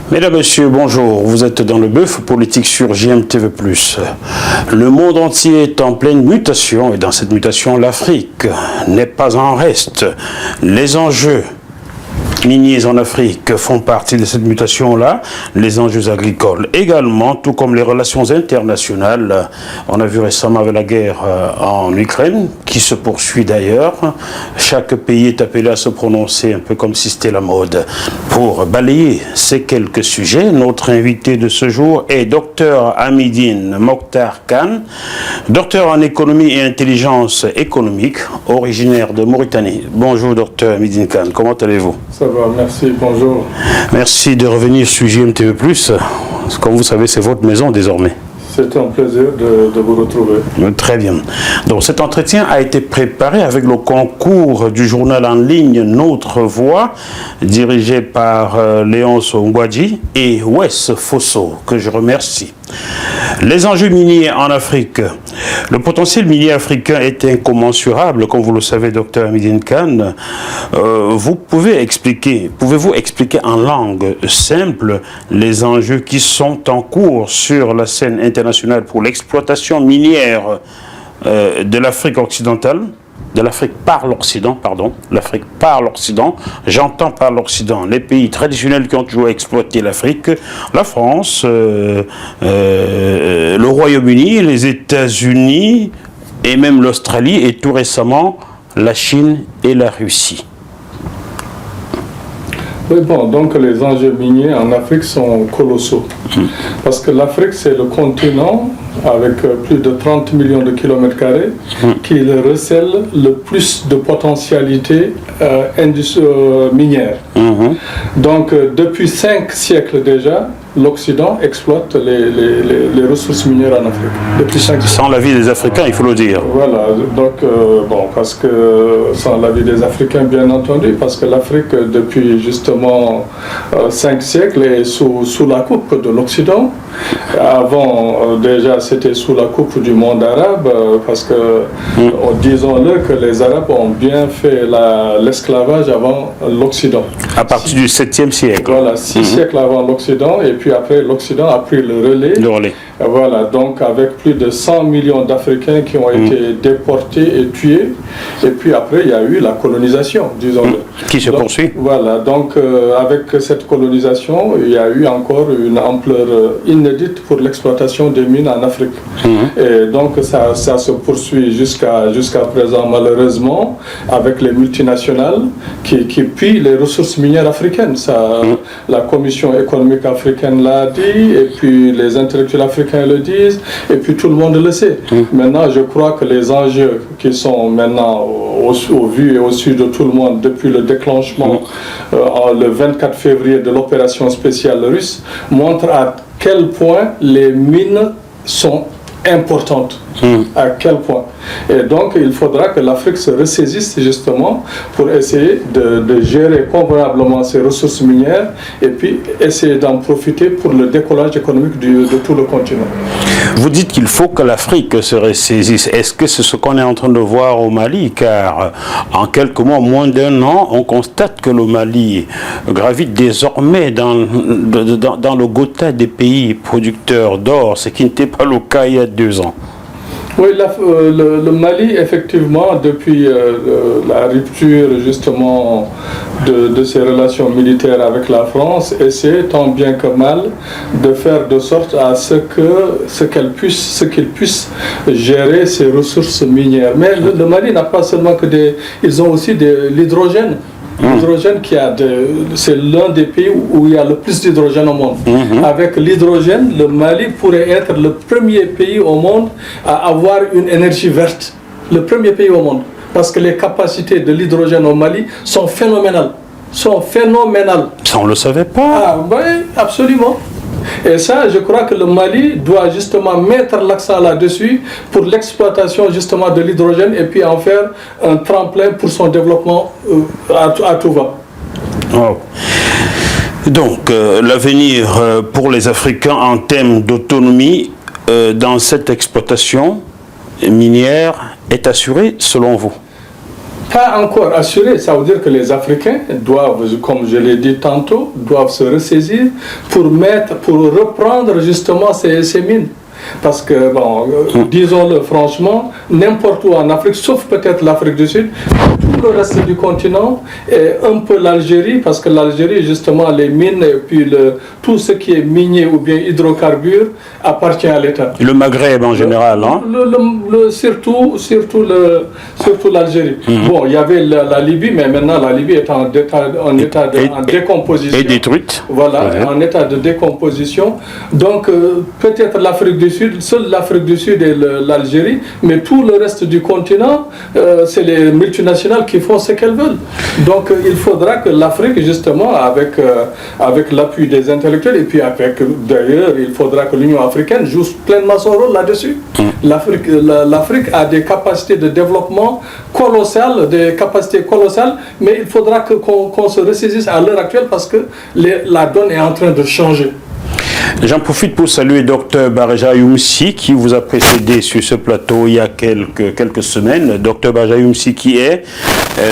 Mesdames, Messieurs, bonjour. Vous êtes dans le bœuf politique sur GMTV+. Le monde entier est en pleine mutation et dans cette mutation, l'Afrique n'est pas en reste. Les enjeux miniers en Afrique font partie de cette mutation-là, les enjeux agricoles également, tout comme les relations internationales. On a vu récemment avec la guerre en Ukraine, qui se poursuit d'ailleurs. Chaque pays est appelé à se prononcer un peu comme si c'était la mode. Pour balayer ces quelques sujets, notre invité de ce jour est Dr Hamidine Mokhtar Khan, docteur en économie et intelligence économique, originaire de Mauritanie. Bonjour Dr Hamidine Khan, comment allez-vous? Ça va, merci, bonjour. Merci de revenir sur GMTV+. Comme vous savez, c'est votre maison désormais. C'est un plaisir de vous retrouver. Très bien. Donc cet entretien a été préparé avec le concours du journal en ligne Notre Voix, dirigé par Léonce Ngwadji et Wes Fosso, que je remercie. Les enjeux miniers en Afrique. Le potentiel minier africain est incommensurable, comme vous le savez, Dr Hamidine Khan. Pouvez-vous expliquer en langue simple les enjeux qui sont en cours sur la scène internationale pour l'exploitation minière de l'Afrique occidentale? De l'Afrique par l'Occident, pardon. L'Afrique par l'Occident. J'entends par l'Occident les pays traditionnels qui ont toujours exploité l'Afrique, la France, le Royaume-Uni, les États-Unis et même l'Australie et tout récemment la Chine et la Russie. Oui, bon, donc les enjeux miniers en Afrique sont colossaux. Parce que l'Afrique, c'est le continent avec plus de 30 millions de kilomètres carrés qui recèle le plus de potentialité minière. Donc, depuis 5 siècles déjà, l'Occident exploite les ressources minières en Afrique. Depuis 5 siècles. Sans l'avis des Africains, il faut le dire. Voilà, donc, parce que sans l'avis des Africains, bien entendu, parce que l'Afrique, depuis justement 5 siècles, est sous la coupe de l'Occident. Avant, déjà, c'était sous la coupe du monde arabe, parce que, disons-le, que les Arabes ont bien fait l'esclavage avant l'Occident. À partir du 7e siècle. Voilà, 6 siècles avant l'Occident, et puis après, l'Occident a pris le relais. Le relais. Voilà, donc avec plus de 100 millions d'Africains qui ont été déportés et tués. Et puis après, il y a eu la colonisation, disons-le. Qui se poursuit. Voilà, donc avec cette colonisation, il y a eu encore une ampleur inédite pour l'exploitation des mines en Afrique. Et donc ça se poursuit jusqu'à présent, malheureusement, avec les multinationales qui pillent les ressources minières africaines. La Commission économique africaine l'a dit, et puis les intellectuels africains le disent, et puis tout le monde le sait. Maintenant, je crois que les enjeux qui sont maintenant au vu et au su de tout le monde depuis le déclenchement le 24 février de l'opération spéciale russe montrent à quel point les mines sont importantes. À quel point. Et donc, il faudra que l'Afrique se ressaisisse justement pour essayer de gérer convenablement ses ressources minières et puis essayer d'en profiter pour le décollage économique de tout le continent. Vous dites qu'il faut que l'Afrique se ressaisisse. Est-ce que c'est ce qu'on est en train de voir au Mali? Car en quelques mois, moins d'un an, on constate que le Mali gravite désormais dans le quota des pays producteurs d'or, ce qui n'était pas le cas il y a 2 ans. Oui, le Mali, effectivement, depuis la rupture justement de ses relations militaires avec la France, essaie tant bien que mal de faire de sorte à ce qu'il puisse gérer ses ressources minières. Mais le Mali n'a pas seulement ils ont aussi l'hydrogène. L'hydrogène c'est l'un des pays où il y a le plus d'hydrogène au monde. Avec l'hydrogène, le Mali pourrait être le premier pays au monde à avoir une énergie verte. Le premier pays au monde. Parce que les capacités de l'hydrogène au Mali sont phénoménales. Ça, on ne le savait pas. Ah, oui, absolument. Et ça, je crois que le Mali doit justement mettre l'accent là-dessus pour l'exploitation justement de l'hydrogène et puis en faire un tremplin pour son développement à tout va. Oh. Donc, l'avenir pour les Africains en termes d'autonomie dans cette exploitation minière est assuré selon vous? Pas encore assuré, ça veut dire que les Africains doivent, comme je l'ai dit tantôt, doivent se ressaisir pour reprendre justement ces mines. Parce que, bon, disons-le franchement, n'importe où en Afrique, sauf peut-être l'Afrique du Sud, tout le reste du continent, et un peu l'Algérie, parce que l'Algérie, justement, les mines et puis tout ce qui est minier ou bien hydrocarbures appartient à l'État. Le Maghreb en général, hein? Surtout l'Algérie. Bon, il y avait la Libye, mais maintenant la Libye est en état de décomposition. Et détruite. Voilà, en état de décomposition. Donc, peut-être l'Afrique du Sud, seule l'Afrique du Sud et l'Algérie, mais tout le reste du continent, c'est les multinationales qui font ce qu'elles veulent. Donc, il faudra que l'Afrique, justement, avec l'appui des intellectuels, et puis d'ailleurs, il faudra que l'Union africaine joue pleinement son rôle là-dessus. L'Afrique a des capacités de développement colossales, mais il faudra qu'on se ressaisisse à l'heure actuelle parce que la donne est en train de changer. J'en profite pour saluer Dr Bareja Youmsi qui vous a précédé sur ce plateau il y a quelques semaines. Dr Bareja Youmsi qui est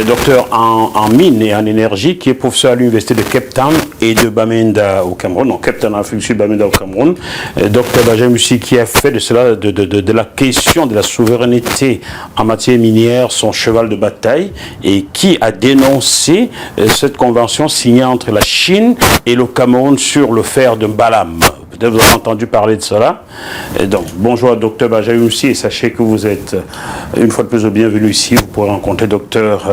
docteur en mines et en énergie, qui est professeur à l'université de Cape Town et de Bamenda au Cameroun, non, Cape Town en Afrique du Sud, Bamenda au Cameroun. Dr Bareja Youmsi qui a fait de cela, de la question de la souveraineté en matière minière son cheval de bataille et qui a dénoncé cette convention signée entre la Chine et le Cameroun sur le fer de Balam. Peut-être vous avez entendu parler de cela. Et donc, bonjour à Dr Bareja Youmsi et sachez que vous êtes une fois de plus le bienvenu ici. Vous pourrez rencontrer Dr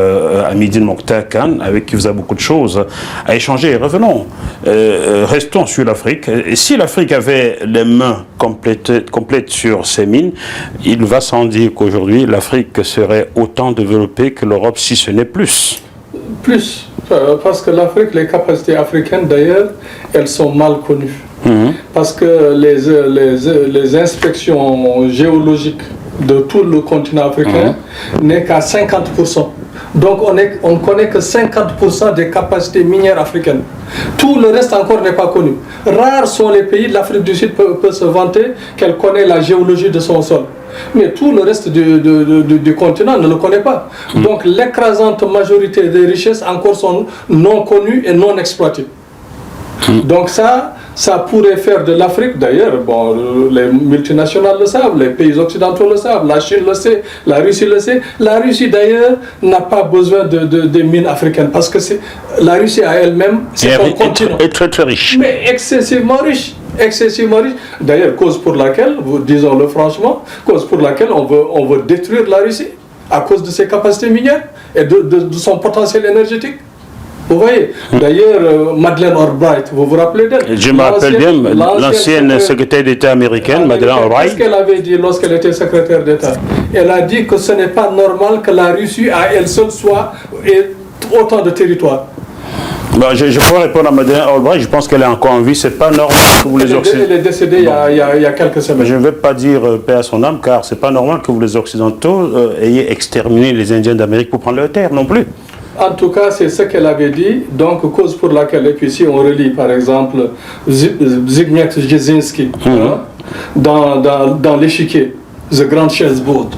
Hamidine Mokhtar Khan avec qui vous avez beaucoup de choses à échanger. Revenons, restons sur l'Afrique. Et si l'Afrique avait les mains complètes sur ses mines, il va sans dire qu'aujourd'hui l'Afrique serait autant développée que l'Europe, si ce n'est plus. Plus, parce que l'Afrique, les capacités africaines d'ailleurs, elles sont mal connues. Parce que les inspections géologiques de tout le continent africain n'est qu'à 50%. Donc on ne connaît que 50% des capacités minières africaines. Tout le reste encore n'est pas connu. Rares sont les pays de l'Afrique du Sud peut se vanter qu'elle connaît la géologie de son sol. Mais tout le reste du continent ne le connaît pas. Donc l'écrasante majorité des richesses encore sont non connues et non exploitées. Donc ça pourrait faire de l'Afrique, d'ailleurs, bon, les multinationales le savent, les pays occidentaux le savent, la Chine le sait, la Russie le sait. La Russie, d'ailleurs, n'a pas besoin de mines africaines parce que la Russie à elle-même, c'est un continent. Et très très riche. Mais excessivement riche. D'ailleurs, cause pour laquelle, disons-le franchement, cause pour laquelle on veut détruire la Russie à cause de ses capacités minières et de son potentiel énergétique. Vous voyez, d'ailleurs, Madeleine Albright, vous vous rappelez d'elle? Je me rappelle bien, l'ancienne secrétaire d'État américaine, Madeleine Albright. Qu'est-ce qu'elle avait dit lorsqu'elle était secrétaire d'État? Elle a dit que ce n'est pas normal que la Russie à elle seule ait autant de territoire. Bon, je peux répondre à Madeleine Albright, je pense qu'elle est encore en vie, c'est pas normal que vous les Occidentaux... Elle est décédée il y a quelques semaines. Je ne vais pas dire paix à son âme, car c'est pas normal que vous les Occidentaux ayez exterminé les Indiens d'Amérique pour prendre leur terre non plus. En tout cas, c'est ce qu'elle avait dit, donc cause pour laquelle, et puis si on relit par exemple Zbigniew Brzezinski dans l'échiquier, The Grand Chessboard,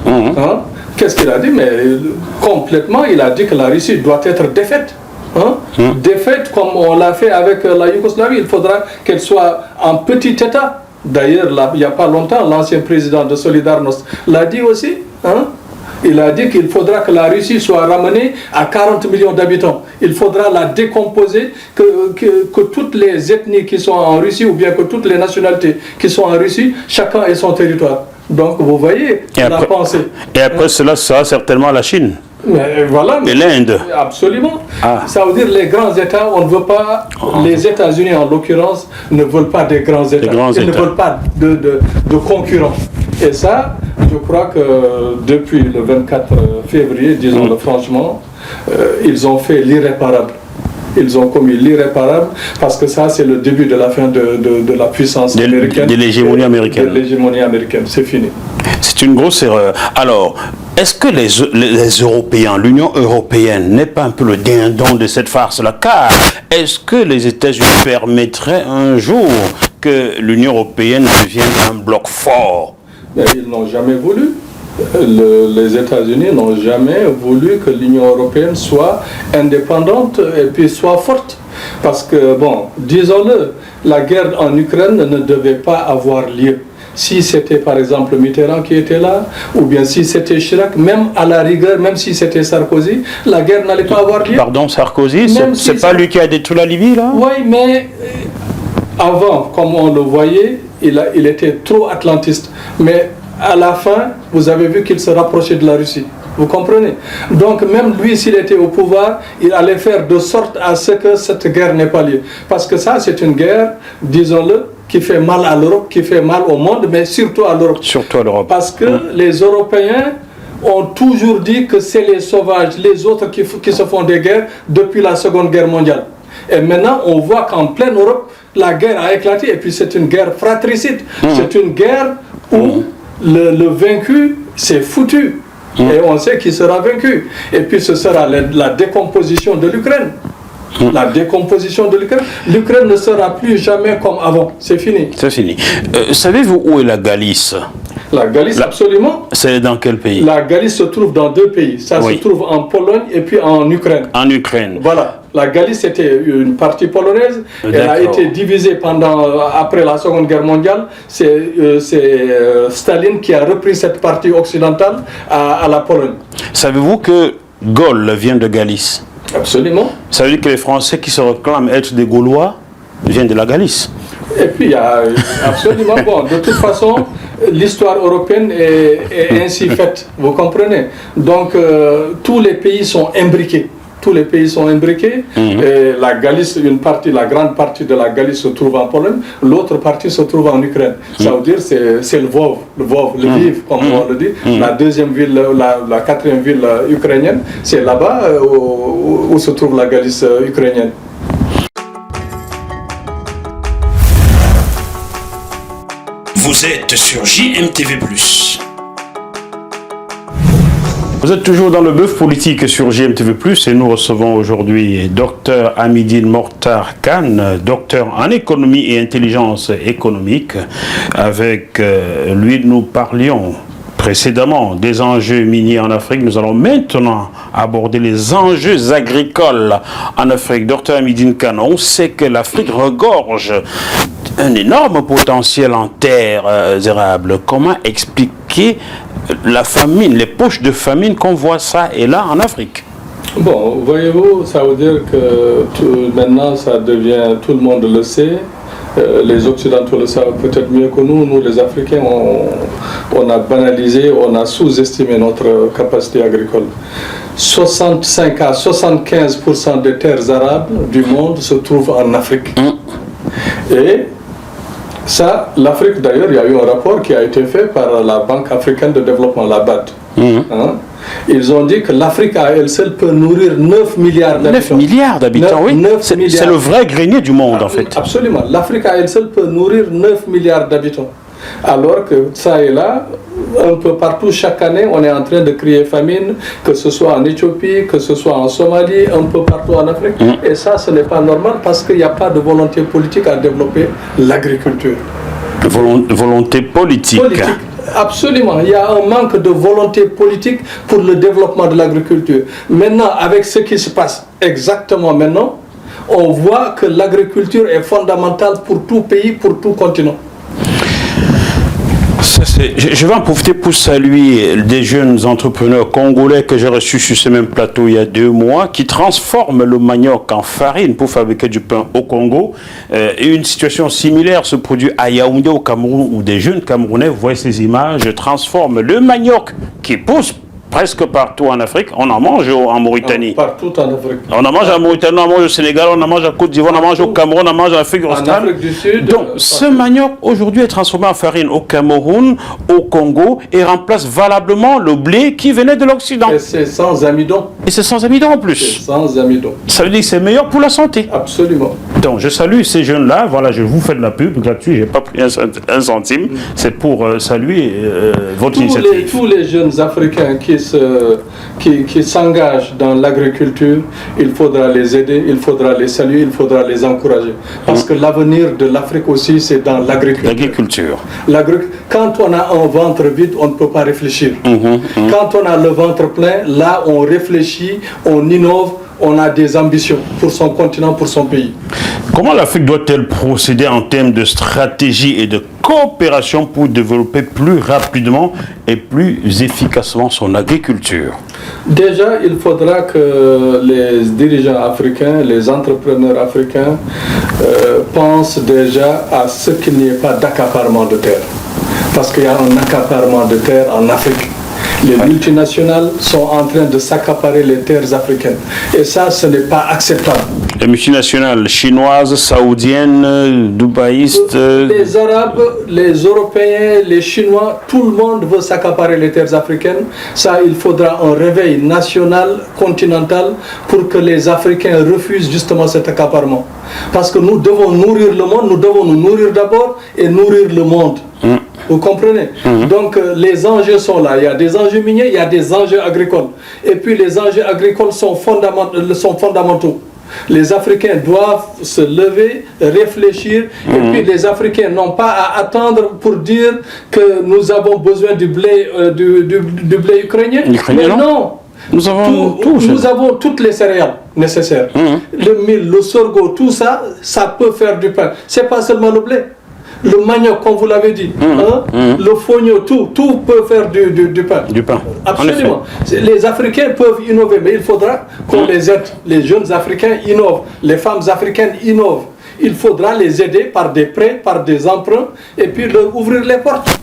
qu'est-ce qu'il a dit? Mais complètement, il a dit que la Russie doit être défaite. Défaite comme on l'a fait avec la Yougoslavie, il faudra qu'elle soit en petit État. D'ailleurs, il n'y a pas longtemps, l'ancien président de Solidarność l'a dit aussi. Il a dit qu'il faudra que la Russie soit ramenée à 40 millions d'habitants. Il faudra la décomposer, que toutes les ethnies qui sont en Russie, ou bien que toutes les nationalités qui sont en Russie, chacun ait son territoire. Donc vous voyez la pensée. Et après cela sera certainement la Chine. Mais voilà, et l'Inde. Absolument. Ça veut dire les grands États, on ne veut pas, les États-Unis en l'occurrence, ne veulent pas des grands États. Ils ne veulent pas de concurrents. Et ça, je crois que depuis le 24 février, disons-le franchement, ils ont fait l'irréparable. Ils ont commis l'irréparable parce que ça, c'est le début de la fin de la puissance américaine. De l'hégémonie américaine. De l'hégémonie américaine, c'est fini. C'est une grosse erreur. Alors, est-ce que les Européens, l'Union européenne, n'est pas un peu le dindon de cette farce-là? Car est-ce que les États-Unis permettraient un jour que l'Union européenne devienne un bloc fort? Mais ils n'ont jamais voulu. les États-Unis n'ont jamais voulu que l'Union européenne soit indépendante et puis soit forte. Parce que, bon, disons-le, la guerre en Ukraine ne devait pas avoir lieu. Si c'était par exemple Mitterrand qui était là, ou bien si c'était Chirac, même à la rigueur, même si c'était Sarkozy, la guerre n'allait pas avoir lieu. Pardon, Sarkozy, c'est pas lui qui a détruit la Libye, là? Oui, mais avant, comme on le voyait, il était trop atlantiste. Mais à la fin, vous avez vu qu'il se rapprochait de la Russie. Vous comprenez? Donc même lui, s'il était au pouvoir, il allait faire de sorte à ce que cette guerre n'ait pas lieu. Parce que ça, c'est une guerre, disons-le, qui fait mal à l'Europe, qui fait mal au monde, mais surtout à l'Europe. Surtout à l'Europe. Parce que les Européens ont toujours dit que c'est les sauvages, les autres qui se font des guerres depuis la Seconde Guerre mondiale. Et maintenant, on voit qu'en pleine Europe, la guerre a éclaté, et puis c'est une guerre fratricide. C'est une guerre où le vaincu s'est foutu. Et on sait qu'il sera vaincu. Et puis ce sera la décomposition de l'Ukraine. La décomposition de l'Ukraine. L'Ukraine ne sera plus jamais comme avant. C'est fini. C'est fini. Savez-vous où est la Galice? La Galice, absolument. C'est dans quel pays? La Galice se trouve dans deux pays. Ça se trouve en Pologne et puis en Ukraine. En Ukraine. Voilà. La Galice était une partie polonaise. Elle a été divisée après la Seconde Guerre mondiale. C'est Staline qui a repris cette partie occidentale à la Pologne. Savez-vous que Gaulle vient de Galice? Absolument. Ça veut dire que les Français qui se réclament être des Gaulois viennent de la Galice. Et puis, il y a absolument, bon, de toute façon, l'histoire européenne est ainsi faite, vous comprenez. Donc, tous les pays sont imbriqués. Tous les pays sont imbriqués. Et la Galice, la grande partie de la Galice se trouve en Pologne, l'autre partie se trouve en Ukraine. Ça veut dire c'est le Lvov, le Lviv, comme on le dit. La deuxième ville, la quatrième ville ukrainienne, c'est là-bas où se trouve la Galice ukrainienne. Vous êtes sur JMTV+. Vous êtes toujours dans le bœuf politique sur JMTV+, et nous recevons aujourd'hui Dr Hamidine Mokhtar Kane, docteur en économie et intelligence économique. Avec lui, nous parlions précédemment des enjeux miniers en Afrique. Nous allons maintenant aborder les enjeux agricoles en Afrique. Dr Hamidine Kane, on sait que l'Afrique regorge un énorme potentiel en terres érables. Comment expliquer la famine, les poches de famine qu'on voit ça et là en Afrique? Bon, voyez-vous, ça veut dire que maintenant ça devient, tout le monde le sait, les Occidentaux le savent peut-être mieux que nous. Nous les Africains, on a banalisé, on a sous-estimé notre capacité agricole. 65 à 75% des terres arables du monde se trouvent en Afrique. Et ça, l'Afrique d'ailleurs, il y a eu un rapport qui a été fait par la Banque africaine de développement, la BAD. Ils ont dit que l'Afrique à elle seule peut nourrir 9 milliards d'habitants. 9 milliards d'habitants, oui. C'est le vrai grenier du monde en fait. Absolument. L'Afrique à elle seule peut nourrir 9 milliards d'habitants. Alors que ça et là, un peu partout, chaque année, on est en train de crier famine, que ce soit en Éthiopie, que ce soit en Somalie, un peu partout en Afrique. Et ça, ce n'est pas normal parce qu'il n'y a pas de volonté politique à développer l'agriculture. Volonté politique. Absolument, il y a un manque de volonté politique pour le développement de l'agriculture. Maintenant, avec ce qui se passe exactement maintenant, on voit que l'agriculture est fondamentale pour tout pays, pour tout continent. Je vais en profiter pour saluer des jeunes entrepreneurs congolais que j'ai reçus sur ce même plateau il y a 2 mois, qui transforment le manioc en farine pour fabriquer du pain au Congo. Et une situation similaire se produit à Yaoundé au Cameroun, où des jeunes Camerounais, vous voyez ces images, transforment le manioc qui pousse presque partout en Afrique. On en mange en Mauritanie. Partout en Afrique. On en mange en Mauritanie, on en mange au Sénégal, on en mange en Côte d'Ivoire, on en mange au Cameroun, on en mange en Afrique australe. En Afrique du Sud. Donc ce manioc aujourd'hui est transformé en farine au Cameroun, au Congo, et remplace valablement le blé qui venait de l'Occident. Et c'est sans amidon. Et c'est sans amidon en plus. C'est sans amidon. Ça veut dire que c'est meilleur pour la santé. Absolument. Donc je salue ces jeunes-là, voilà, je vous fais de la pub gratuite, je n'ai pas pris un centime, c'est pour saluer votre initiative. Tous les jeunes Africains qui s'engagent dans l'agriculture, il faudra les aider, il faudra les saluer, il faudra les encourager. Parce que l'avenir de l'Afrique aussi, c'est dans l'agriculture. Quand on a un ventre vide, on ne peut pas réfléchir. Quand on a le ventre plein, là on réfléchit, on innove, on a des ambitions pour son continent, pour son pays. Comment l'Afrique doit-elle procéder en termes de stratégie et de coopération pour développer plus rapidement et plus efficacement son agriculture? Déjà, il faudra que les dirigeants africains, les entrepreneurs africains pensent déjà à ce qu'il n'y ait pas d'accaparement de terre. Parce qu'il y a un accaparement de terre en Afrique. Les multinationales sont en train de s'accaparer les terres africaines. Et ça, ce n'est pas acceptable. Les multinationales chinoises, saoudiennes, dubaïstes... Les Arabes, les Européens, les Chinois, tout le monde veut s'accaparer les terres africaines. Ça, il faudra un réveil national, continental, pour que les Africains refusent justement cet accaparement. Parce que nous devons nourrir le monde, nous devons nous nourrir d'abord et nourrir le monde. Vous comprenez? Donc les enjeux sont là. Il y a des enjeux miniers, il y a des enjeux agricoles. Et puis les enjeux agricoles sont fondamentaux. Les Africains doivent se lever, réfléchir. Et puis les Africains n'ont pas à attendre pour dire que nous avons besoin du blé, du blé ukrainien. Mais non. Nous avons toutes les céréales nécessaires. Le mil, le sorgho, tout ça, ça peut faire du pain. C'est pas seulement le blé. Le manioc, comme vous l'avez dit, le fognon, tout peut faire du pain. Du pain. Absolument. Les Africains peuvent innover, mais il faudra qu'on les aide. Les jeunes Africains innovent, les femmes africaines innovent. Il faudra les aider par des prêts, par des emprunts, et puis leur ouvrir les portes.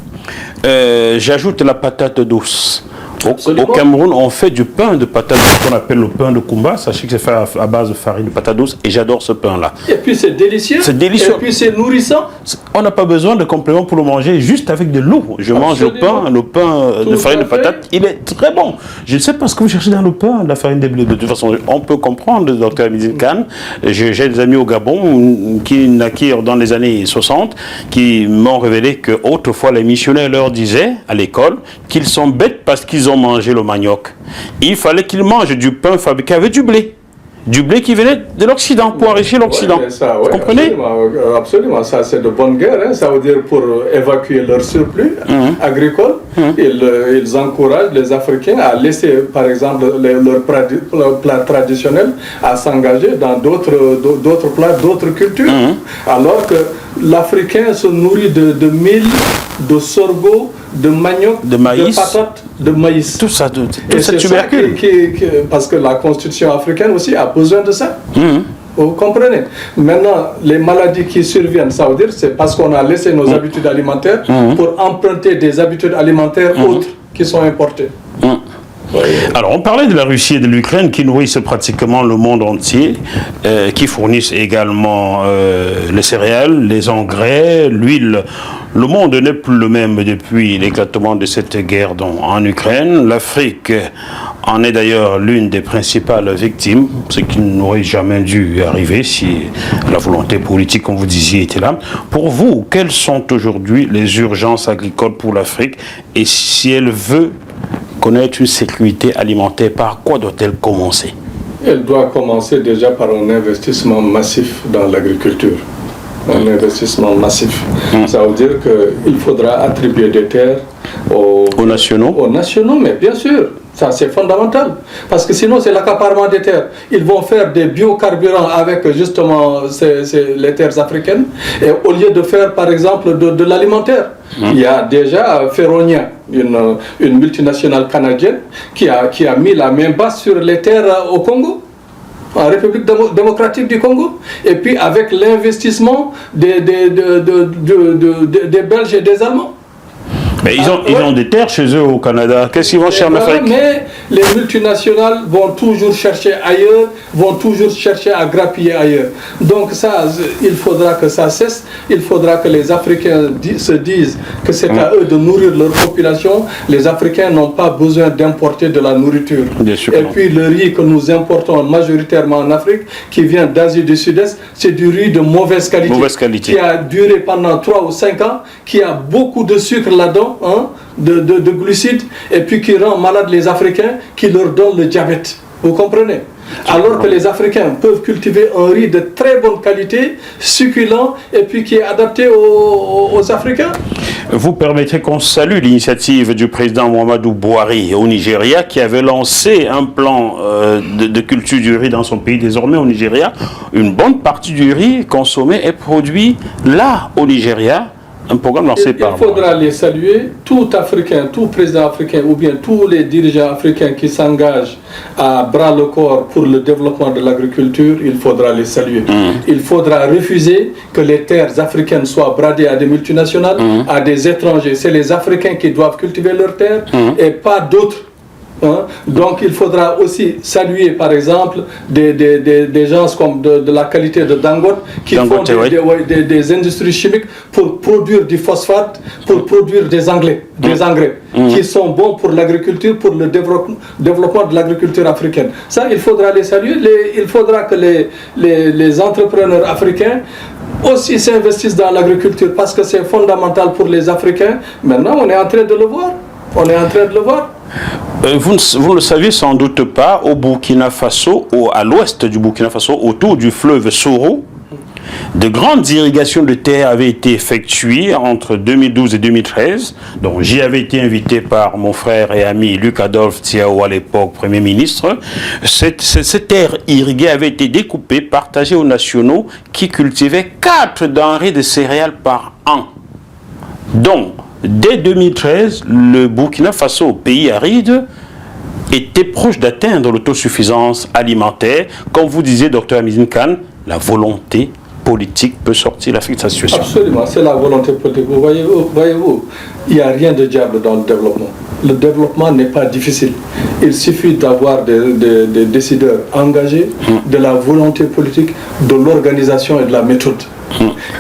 J'ajoute la patate douce. Au Cameroun, on fait du pain de patate douce qu'on appelle le pain de Kumba. Sachez que c'est fait à base de farine de patate douce et j'adore ce pain-là. Et puis c'est délicieux. C'est délicieux. Et puis c'est nourrissant. On n'a pas besoin de compléments pour le manger, juste avec de l'eau. Je mange le pain de farine de patate, il est très bon. Je ne sais pas ce que vous cherchez dans le pain, la farine de blé. De toute façon, on peut comprendre, docteur Amidine Kane. J'ai des amis au Gabon qui naquirent dans les années 60, qui m'ont révélé que autrefois les missionnaires leur disaient à l'école qu'ils sont bêtes parce qu'ils ont mangé le manioc. Il fallait qu'ils mangent du pain fabriqué avec du blé. Du blé qui venait de l'Occident, pour enrichir l'Occident. Vous comprenez? Absolument, ça c'est de bonne guerre. Hein. Ça veut dire pour évacuer leur surplus agricole, ils encouragent les Africains à laisser, par exemple, leurs plats traditionnels, à s'engager dans d'autres plats, d'autres cultures. Alors que l'Africain se nourrit de mil, de sorgho, de manioc, de maïs, de patates, de maïs. Tout ça, tout cette tubercule. Parce que la constitution africaine aussi a besoin de ça. Vous comprenez? Maintenant, les maladies qui surviennent, ça veut dire c'est parce qu'on a laissé nos habitudes alimentaires pour emprunter des habitudes alimentaires autres qui sont importées. Alors, on parlait de la Russie et de l'Ukraine qui nourrissent pratiquement le monde entier, qui fournissent également les céréales, les engrais, l'huile. Le monde n'est plus le même depuis l'éclatement de cette guerre en Ukraine. L'Afrique en est d'ailleurs l'une des principales victimes, ce qui n'aurait jamais dû arriver si la volonté politique, comme vous disiez, était là. Pour vous, quelles sont aujourd'hui les urgences agricoles pour l'Afrique et si elle veut connaître une sécurité alimentaire, par quoi doit-elle commencer? Elle doit commencer déjà par un investissement massif dans l'agriculture. Un investissement massif. Ça veut dire qu'il faudra attribuer des terres aux nationaux. Aux nationaux, mais bien sûr. Ça, c'est fondamental. Parce que sinon, c'est l'accaparement des terres. Ils vont faire des biocarburants avec justement les terres africaines. Et au lieu de faire, par exemple, de l'alimentaire. Il y a déjà Ferronia, une multinationale canadienne, qui a mis la main basse sur les terres au Congo, en République démocratique du Congo. Et puis avec l'investissement des Belges et des Allemands. Mais ils ont des terres chez eux au Canada. Qu'est-ce qu'ils vont chercher en Afrique? Mais les multinationales vont toujours chercher ailleurs, vont toujours chercher à grappiller ailleurs. Donc ça, il faudra que ça cesse. Il faudra que les Africains se disent que c'est à eux de nourrir leur population. Les Africains n'ont pas besoin d'importer de la nourriture. Et puis le riz que nous importons majoritairement en Afrique, qui vient d'Asie du Sud-Est, c'est du riz de mauvaise qualité, qui a duré pendant 3 ou 5 ans, qui a beaucoup de sucre là-dedans, hein, de glucides, et puis qui rend malade les Africains, qui leur donne le diabète. Vous comprenez? Alors que les Africains peuvent cultiver un riz de très bonne qualité, succulent, et puis qui est adapté aux Africains. Vous permettrez qu'on salue l'initiative du président Muhammadu Buhari au Nigeria, qui avait lancé un plan de culture du riz dans son pays. Désormais au Nigeria, une bonne partie du riz consommé est produit là au Nigeria. Un programme lancé par... Il faudra les saluer, tout Africain, tout président africain ou bien tous les dirigeants africains qui s'engagent à bras le corps pour le développement de l'agriculture, il faudra les saluer. Il faudra refuser que les terres africaines soient bradées à des multinationales, à des étrangers. C'est les Africains qui doivent cultiver leurs terres et pas d'autres. Hein? Donc il faudra aussi saluer par exemple des gens comme de la qualité de Dangote qui font des industries chimiques pour produire du phosphate, pour produire des engrais qui sont bons pour l'agriculture, pour le développement de l'agriculture africaine. Ça, il faudra les saluer. Il faudra que les entrepreneurs africains aussi s'investissent dans l'agriculture parce que c'est fondamental pour les Africains. Maintenant, on est en train de le voir. Vous ne le saviez sans doute pas, au Burkina Faso, à l'ouest du Burkina Faso, autour du fleuve Soro, de grandes irrigations de terre avaient été effectuées entre 2012 et 2013. Donc j'y avais été invité par mon frère et ami Luc Adolphe Tiao, à l'époque Premier ministre. Cette terre irriguée avait été découpée, partagée aux nationaux qui cultivaient 4 denrées de céréales par an. Donc, dès 2013, le Burkina Faso, pays aride, était proche d'atteindre l'autosuffisance alimentaire. Comme vous disiez, Dr Amizine Kane, la volonté politique peut sortir l'Afrique de sa situation. Absolument, c'est la volonté politique. Voyez-vous, il n'y a rien de diable dans le développement. Le développement n'est pas difficile. Il suffit d'avoir des décideurs engagés, de la volonté politique, de l'organisation et de la méthode.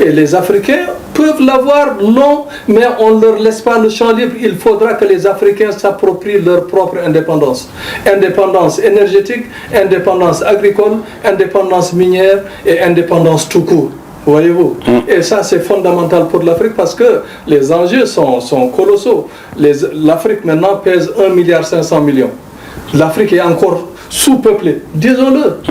Et les Africains peuvent l'avoir, non, mais on ne leur laisse pas le champ libre. Il faudra que les Africains s'approprient leur propre indépendance. Indépendance énergétique, indépendance agricole, indépendance minière et indépendance tout court. Voyez-vous. Et ça, c'est fondamental pour l'Afrique parce que les enjeux sont colossaux. L'Afrique maintenant pèse 1,5 milliard. L'Afrique est encore sous-peuplée. Disons-le.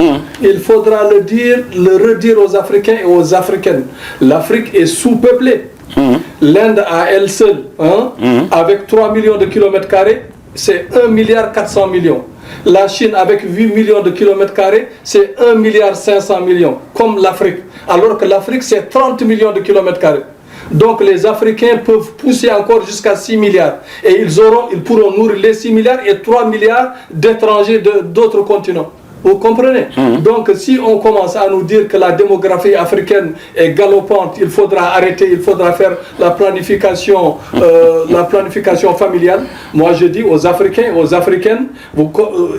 Il faudra le dire, le redire aux Africains et aux Africaines. L'Afrique est sous-peuplée. L'Inde à elle seule, avec 3 millions de kilomètres carrés, c'est 1,4 milliard. La Chine avec 8 millions de kilomètres carrés, c'est 1,5 milliard, comme l'Afrique. Alors que l'Afrique, c'est 30 millions de kilomètres carrés. Donc les Africains peuvent pousser encore jusqu'à 6 milliards. Et ils pourront nourrir les 6 milliards et 3 milliards d'étrangers d'autres continents. Vous comprenez? Donc si on commence à nous dire que la démographie africaine est galopante, il faudra arrêter, il faudra faire la planification familiale. Moi je dis aux Africains et aux Africaines,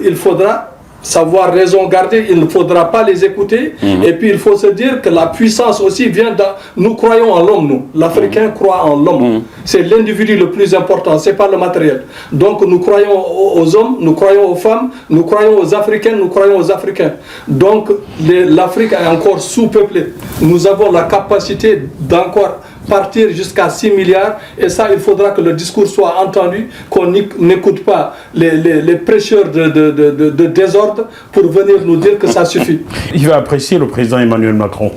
il faudra savoir raison garder, il ne faudra pas les écouter. Et puis il faut se dire que la puissance aussi vient nous croyons en l'homme, nous. L'Africain croit en l'homme. C'est l'individu le plus important, c'est pas le matériel. Donc nous croyons aux hommes, nous croyons aux femmes, nous croyons aux Africaines, nous croyons aux Africains. Donc l'Afrique est encore sous-peuplée. Nous avons la capacité d'encore partir jusqu'à 6 milliards et ça il faudra que le discours soit entendu, qu'on n'écoute pas les prêcheurs de désordre pour venir nous dire que ça suffit. Il va apprécier le président Emmanuel Macron.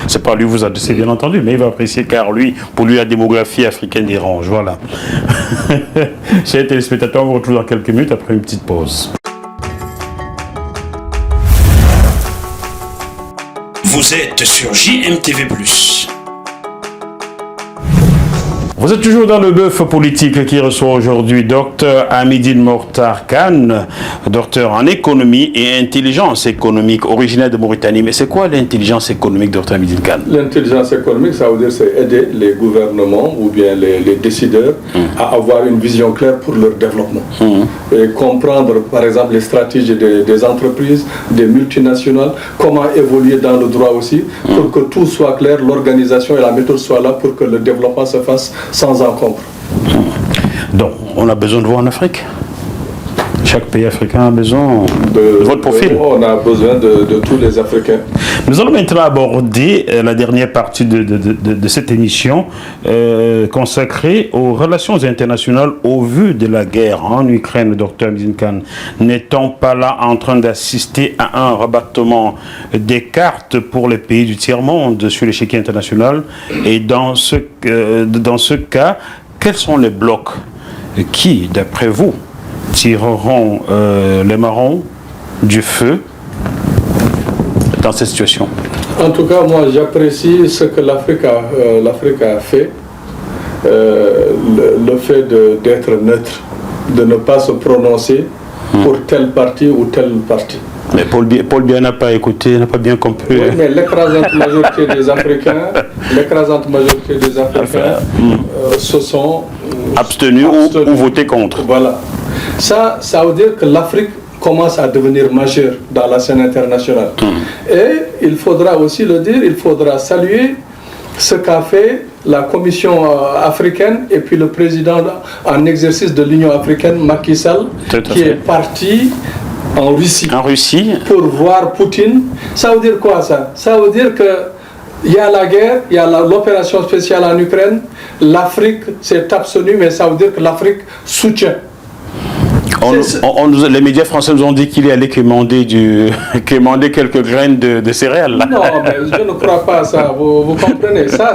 C'est pas lui vous adressez bien entendu, mais il va apprécier car pour lui la démographie africaine dérange. Voilà. Chers téléspectateurs, on vous retrouve dans quelques minutes après une petite pause. Vous êtes sur JMTV+. Vous êtes toujours dans le bœuf politique qui reçoit aujourd'hui Dr Hamidine Mokhtar Kane, docteur en économie et intelligence économique, originaire de Mauritanie. Mais c'est quoi l'intelligence économique, Dr Hamidine Kane? L'intelligence économique, ça veut dire c'est aider les gouvernements ou bien les décideurs à avoir une vision claire pour leur développement. Et comprendre, par exemple, les stratégies des entreprises, des multinationales, comment évoluer dans le droit aussi, pour que tout soit clair, l'organisation et la méthode soient là pour que le développement se fasse sans encombre. Donc, on a besoin de vous en Afrique. Chaque pays africain a besoin de votre profil. On a besoin de tous les Africains. Nous allons maintenant aborder la dernière partie de cette émission consacrée aux relations internationales au vu de la guerre en Ukraine, Dr Hamidine Kane. N'est-on pas là en train d'assister à un rabattement des cartes pour les pays du tiers-monde sur l'échiquier international? Et dans ce cas, quels sont les blocs qui, d'après vous, tireront les marrons du feu dans cette situation? En tout cas, moi j'apprécie ce que l'Afrique a fait, le fait d'être neutre, de ne pas se prononcer pour tel parti ou tel parti. Mais Paul Biya n'a pas écouté, n'a pas bien compris. Oui, mais l'écrasante majorité des Africains, se sont abstenus ou votés contre. Voilà. Ça veut dire que l'Afrique commence à devenir majeure dans la scène internationale. Et il faudra aussi le dire, il faudra saluer ce qu'a fait la Commission africaine et puis le président en exercice de l'Union africaine, Macky Sall, qui est parti en Russie pour voir Poutine. Ça veut dire quoi ça? Ça veut dire que il y a la guerre, il y a l'opération spéciale en Ukraine, l'Afrique s'est abstenue, mais ça veut dire que l'Afrique soutient. Les médias français nous ont dit qu'il allait quémander quelques graines de céréales. Non, mais je ne crois pas à ça. Vous comprenez? Ça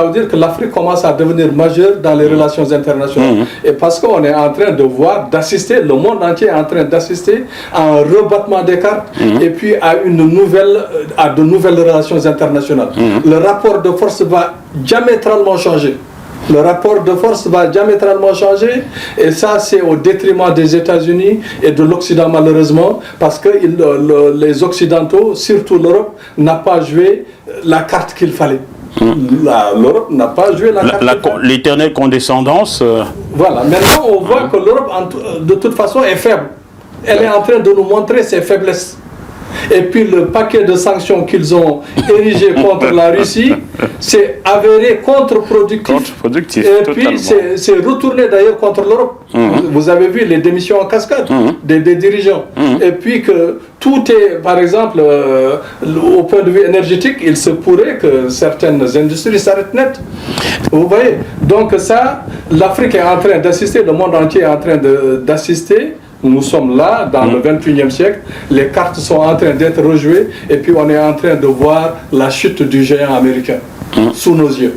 veut dire que l'Afrique commence à devenir majeure dans les relations internationales. Et parce qu'on est en train de voir, d'assister, le monde entier est en train d'assister à un rebattement des cartes et puis à de nouvelles relations internationales. Le rapport de force va diamétralement changer. Le rapport de force va diamétralement changer et ça c'est au détriment des États-Unis et de l'Occident malheureusement parce que les Occidentaux, surtout l'Europe, n'a pas joué la carte qu'il fallait. L'Europe n'a pas joué la carte. L'éternelle condescendance. Voilà, maintenant on voit que l'Europe de toute façon est faible. Elle est en train de nous montrer ses faiblesses. Et puis le paquet de sanctions qu'ils ont érigé contre la Russie s'est avéré contre-productif. Et puis c'est retourné d'ailleurs contre l'Europe. Vous avez vu les démissions en cascade des dirigeants. Et puis que tout est, par exemple, au point de vue énergétique, il se pourrait que certaines industries s'arrêtent net. Vous voyez? Donc ça, l'Afrique est en train d'assister, le monde entier est en train d'assister. Nous sommes là, dans le 21e siècle, les cartes sont en train d'être rejouées et puis on est en train de voir la chute du géant américain sous nos yeux.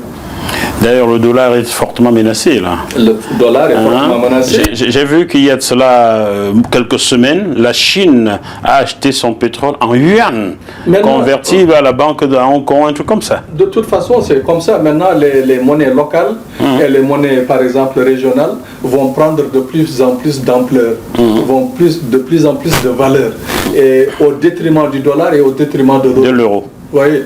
D'ailleurs, le dollar est fortement menacé, là. Le dollar est fortement menacé. J'ai vu qu'il y a de cela quelques semaines, la Chine a acheté son pétrole en yuan, convertible à la banque de Hong Kong, un truc comme ça. De toute façon, c'est comme ça. Maintenant, les monnaies locales et les monnaies, par exemple, régionales, vont prendre de plus en plus d'ampleur, vont de plus en plus de valeur, et au détriment du dollar et au détriment de l'euro. Vous voyez,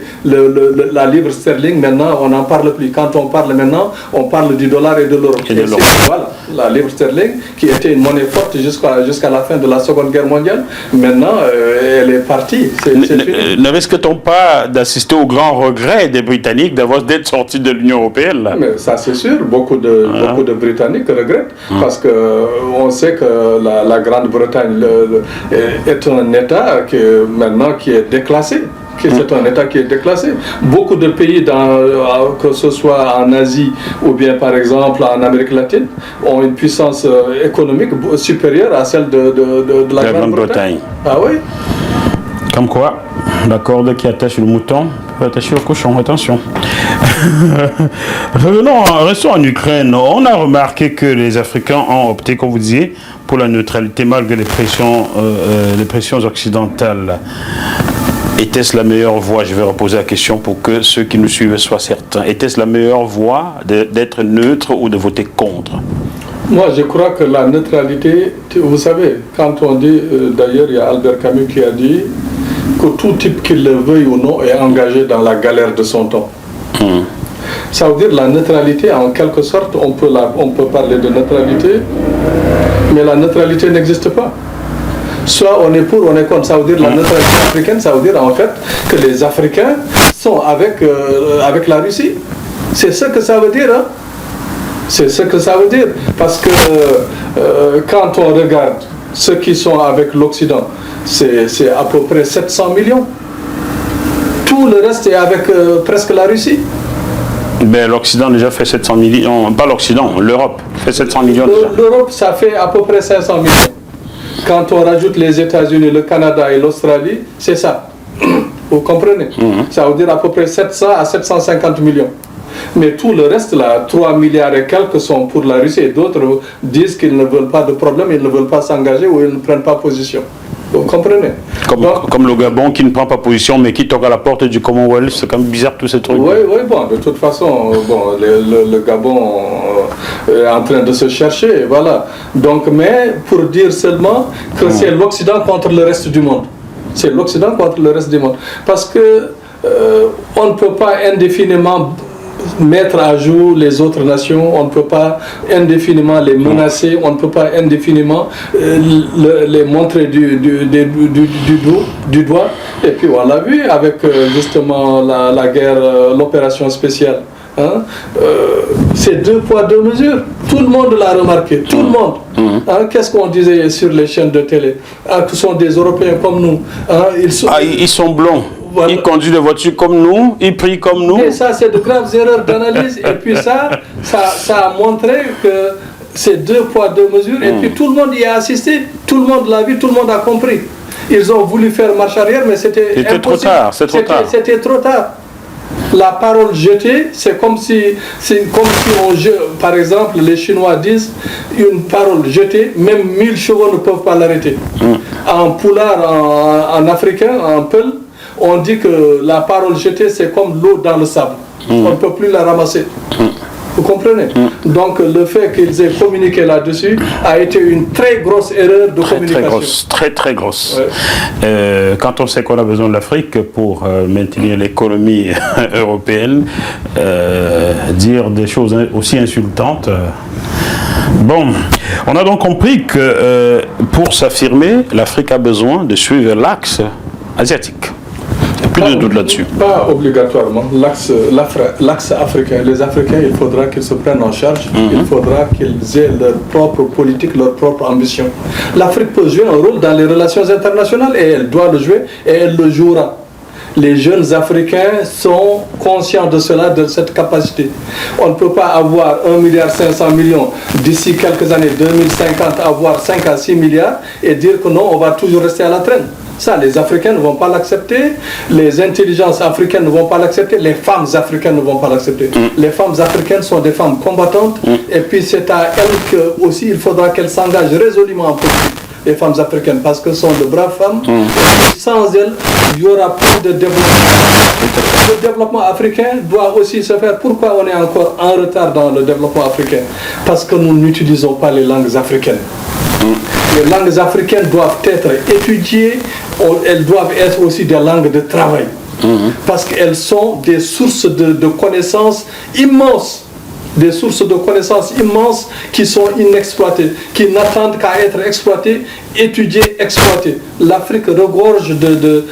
la livre sterling, maintenant, on n'en parle plus. Quand on parle maintenant, on parle du dollar et de l'euro. Voilà, la livre sterling, qui était une monnaie forte jusqu'à la fin de la Seconde Guerre mondiale, maintenant, elle est partie. Ne risque-t-on pas d'assister au grand regret des Britanniques d'être sortis de l'Union européenne là? Mais ça, c'est sûr. Beaucoup de Britanniques regrettent, parce qu'on sait que la Grande-Bretagne est un État qui est déclassé. C'est un État qui est déclassé. Beaucoup de pays, que ce soit en Asie ou bien par exemple en Amérique latine, ont une puissance économique supérieure à celle de la Grande-Bretagne. Ah oui. Comme quoi, la corde qui attache le mouton peut attacher le cochon. Attention. Restons en Ukraine. On a remarqué que les Africains ont opté, comme vous disiez, pour la neutralité malgré les pressions occidentales. Était-ce la meilleure voie? Je vais reposer la question pour que ceux qui nous suivent soient certains. Était-ce la meilleure voie d'être neutre ou de voter contre? Moi, je crois que la neutralité, vous savez, quand on dit, d'ailleurs, il y a Albert Camus qui a dit que tout type, qu'il le veuille ou non, est engagé dans la galère de son temps. Ça veut dire la neutralité, en quelque sorte, on peut parler de neutralité, mais la neutralité n'existe pas. Soit on est pour, on est contre. Ça veut dire la neutralité africaine, ça veut dire en fait que les Africains sont avec la Russie. C'est ce que ça veut dire, hein? C'est ce que ça veut dire. Parce que quand on regarde ceux qui sont avec l'Occident, c'est à peu près 700 millions. Tout le reste est avec presque la Russie. Ben, l'Occident déjà fait 700 millions, pas l'Occident, l'Europe fait 700 millions déjà. L'Europe, ça fait à peu près 500 millions. Quand on rajoute les États-Unis, le Canada et l'Australie, c'est ça. Vous comprenez? Ça veut dire à peu près 700 à 750 millions. Mais tout le reste, là, 3 milliards et quelques sont pour la Russie et d'autres disent qu'ils ne veulent pas de problème, ils ne veulent pas s'engager ou ils ne prennent pas position. Vous comprenez? Comme le Gabon qui ne prend pas position mais qui toque à la porte du Commonwealth, c'est quand même bizarre tous ces trucs. Oui, bon, de toute façon, le Gabon est en train de se chercher, voilà. Donc, mais pour dire seulement que c'est l'Occident contre le reste du monde. C'est l'Occident contre le reste du monde. Parce que on ne peut pas indéfiniment mettre à jour les autres nations, on ne peut pas indéfiniment les menacer, on ne peut pas indéfiniment les montrer du doigt. Et puis on l'a vu avec justement la guerre, l'opération spéciale. Hein? C'est 2 poids 2 mesures. Tout le monde l'a remarqué, tout le monde. Hein? Qu'est-ce qu'on disait sur les chaînes de télé? Ce sont des Européens comme nous. Hein? Ils sont blonds. Voilà. Ils conduisent des voitures comme nous, ils prient comme nous. Et ça, c'est de graves erreurs d'analyse. Et puis ça a montré que c'est 2 poids 2 mesures. Et puis tout le monde y a assisté. Tout le monde l'a vu, tout le monde a compris. Ils ont voulu faire marche arrière, mais c'était impossible. Trop tard, c'est trop tard. C'était trop tard. La parole jetée, c'est comme si on jette, par exemple, les Chinois disent une parole jetée, même 1000 chevaux ne peuvent pas l'arrêter. En poulard, en africain, en peul, on dit que la parole jetée, c'est comme l'eau dans le sable. On ne peut plus la ramasser. Vous comprenez? Donc le fait qu'ils aient communiqué là-dessus a été une très grosse erreur de communication. Très grosse. Ouais. Quand on sait qu'on a besoin de l'Afrique pour maintenir l'économie européenne, dire des choses aussi insultantes... Bon, on a donc compris que pour s'affirmer, l'Afrique a besoin de suivre l'axe asiatique. Plus de doute là-dessus. Pas obligatoirement. L'axe africain, les Africains, il faudra qu'ils se prennent en charge. Il faudra qu'ils aient leur propre politique, leur propre ambition. L'Afrique peut jouer un rôle dans les relations internationales et elle doit le jouer et elle le jouera. Les jeunes Africains sont conscients de cela, de cette capacité. On ne peut pas avoir 1,5 milliard d'ici quelques années, 2050, avoir 5 à 6 milliards et dire que non, on va toujours rester à la traîne. Ça, les Africains ne vont pas l'accepter, les intelligences africaines ne vont pas l'accepter, les femmes africaines ne vont pas l'accepter. Les femmes africaines sont des femmes combattantes et puis c'est à elles que aussi il faudra qu'elles s'engagent résolument en politique, les femmes africaines, parce que ce sont de braves femmes. Et sans elles, il y aura plus de développement. Le développement africain doit aussi se faire. Pourquoi on est encore en retard dans le développement africain? Parce que nous n'utilisons pas les langues africaines. Les langues africaines doivent être étudiées, elles doivent être aussi des langues de travail. Parce qu'elles sont des sources de connaissances immenses. Des sources de connaissances immenses qui sont inexploitées, qui n'attendent qu'à être exploitées, étudiées, exploitées. L'Afrique regorge de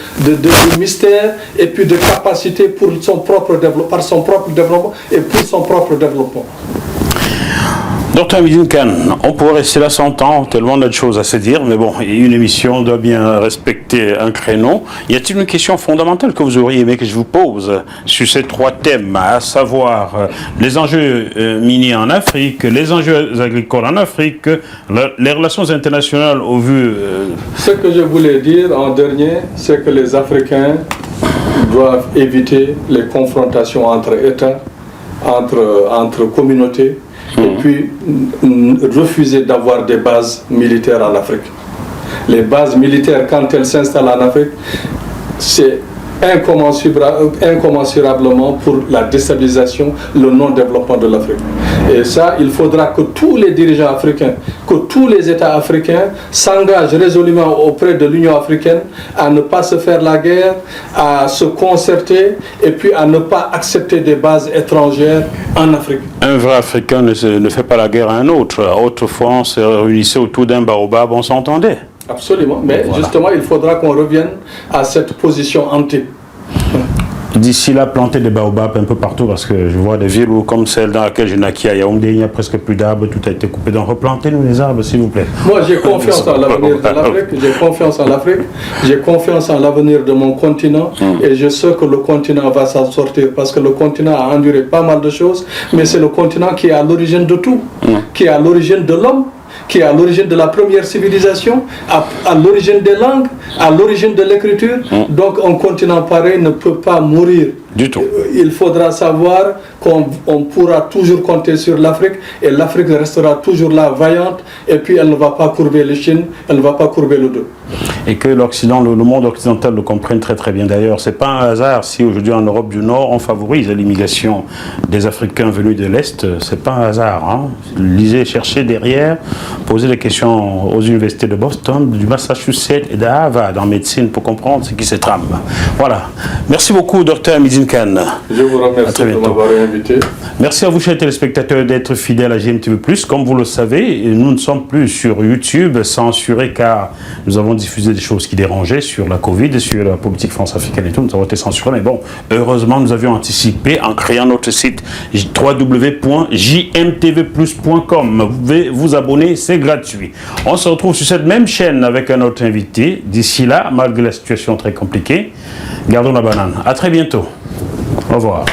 mystères et puis de capacités pour son propre développement, par son propre développement et pour son propre développement. Dr Hamidine Kane, on pourrait rester là 100 ans, tellement d'autres choses à se dire, mais bon, une émission doit bien respecter un créneau. Y a-t-il une question fondamentale que vous auriez aimé que je vous pose sur ces 3 thèmes, à savoir les enjeux miniers en Afrique, les enjeux agricoles en Afrique, les relations internationales au vu... Ce que je voulais dire en dernier, c'est que les Africains doivent éviter les confrontations entre États, entre communautés, et puis refuser d'avoir des bases militaires en Afrique. Les bases militaires, quand elles s'installent en Afrique, c'est incommensurablement pour la déstabilisation, le non-développement de l'Afrique. Et ça, il faudra que tous les dirigeants africains, que tous les États africains s'engagent résolument auprès de l'Union africaine à ne pas se faire la guerre, à se concerter et puis à ne pas accepter des bases étrangères en Afrique. Un vrai Africain ne fait pas la guerre à un autre. Autrefois, on se réunissait autour d'un baobab, on s'entendait. Absolument, mais voilà. Justement, il faudra qu'on revienne à cette position hantée. D'ici là, planter des baobabs un peu partout, parce que je vois des villes où, comme celle dans laquelle je naquis à Yaoundé, il n'y a presque plus d'arbres, tout a été coupé. Donc replantez-nous les arbres, s'il vous plaît. Moi, j'ai confiance en l'avenir de l'Afrique, j'ai confiance en l'Afrique, j'ai confiance en l'avenir de mon continent, et je sais que le continent va s'en sortir, parce que le continent a enduré pas mal de choses, mais c'est le continent qui est à l'origine de tout, qui est à l'origine de l'homme, qui est à l'origine de la première civilisation, à l'origine des langues, à l'origine de l'écriture. Donc un continent pareil ne peut pas mourir. Du tout. Il faudra savoir qu'on pourra toujours compter sur l'Afrique et l'Afrique restera toujours là vaillante et puis elle ne va pas courber les chines, elle ne va pas courber le dos. Et que l'Occident, le monde occidental le comprenne très très bien. D'ailleurs, c'est pas un hasard si aujourd'hui en Europe du Nord on favorise l'immigration des Africains venus de l'Est. C'est pas un hasard. Hein. Lisez, cherchez derrière, posez des questions aux universités de Boston, du Massachusetts et de Harvard en médecine pour comprendre ce qui se trame. Voilà. Merci beaucoup, Dr Meedzine Kane. Je vous remercie de m'avoir invité. Merci à vous, chers téléspectateurs, d'être fidèles à GMTV+. Comme vous le savez, nous ne sommes plus sur YouTube, censurés, car nous avons diffusé des choses qui dérangeaient sur la Covid, sur la politique France-africaine et tout. Nous avons été censurés, mais bon, heureusement, nous avions anticipé en créant notre site www.jmtvplus.com. Vous pouvez vous abonner, c'est gratuit. On se retrouve sur cette même chaîne avec un autre invité. D'ici là, malgré la situation très compliquée, gardons la banane. À très bientôt. Au revoir.